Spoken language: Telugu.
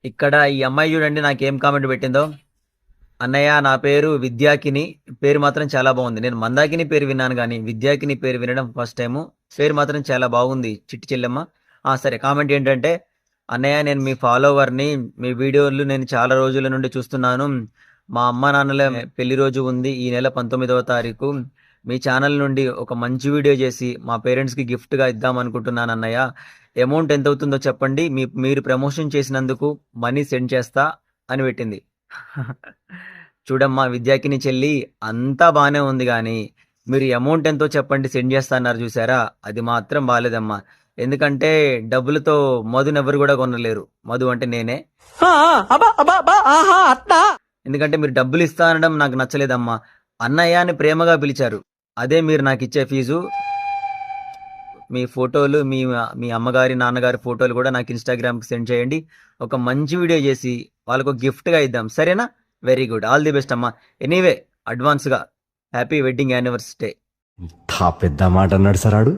ఇక్కడ ఈ అమ్మాయి చూడండి నాకేం కామెంట్ పెట్టిందో. అన్నయ్య నా పేరు విద్యాకిని. పేరు మాత్రం చాలా బాగుంది. నేను మందాకిని పేరు విన్నాను కానీ విద్యాకిని పేరు వినడం ఫస్ట్ టైము. పేరు మాత్రం చాలా బాగుంది చిట్టి చెల్లెమ్మ. సరే, కామెంట్ ఏంటంటే, అన్నయ్య నేను మీ ఫాలోవర్ని. మీ వీడియోలు నేను చాలా రోజుల నుండి చూస్తున్నాను. మా అమ్మ నాన్నల పెళ్లి రోజు ఉంది ఈ నెల 19వ తారీఖు. మీ ఛానల్ నుండి ఒక మంచి వీడియో చేసి మా పేరెంట్స్కి గిఫ్ట్గా ఇద్దాం అనుకుంటున్నాను అన్నయ్య. అమౌంట్ ఎంత అవుతుందో చెప్పండి. మీరు ప్రమోషన్ చేసినందుకు మనీ సెండ్ చేస్తా అని పెట్టింది. చూడమ్మా విద్యాకిని చెల్లి, అంతా బానే ఉంది కానీ మీరు అమౌంట్ ఎంతో చెప్పండి, సెండ్ చేస్తా అన్నారు చూసారా, అది మాత్రం బాగాలేదమ్మా. ఎందుకంటే డబ్బులతో మధునెవరు కూడా కొనలేరు. మధు అంటే నేనే. ఎందుకంటే మీరు డబ్బులు ఇస్తా అనడం నాకు నచ్చలేదమ్మా. అన్నయ్య అని ప్రేమగా పిలిచారు, అదే మీరు నాకు ఇచ్చే ఫీజు. మీ ఫోటోలు, మీ అమ్మగారి నాన్నగారి ఫోటోలు కూడా నాకు ఇన్స్టాగ్రామ్కి సెండ్ చేయండి. ఒక మంచి వీడియో చేసి వాళ్ళకు గిఫ్ట్గా ఇద్దాం, సరేనా? Very good, all the best అమ్మా. ఎనీవే, అడ్వాన్స్గా హ్యాపీ వెడ్డింగ్ యానివర్సరీ డే. పెద్ద మాట అన్నాడు సరాడు.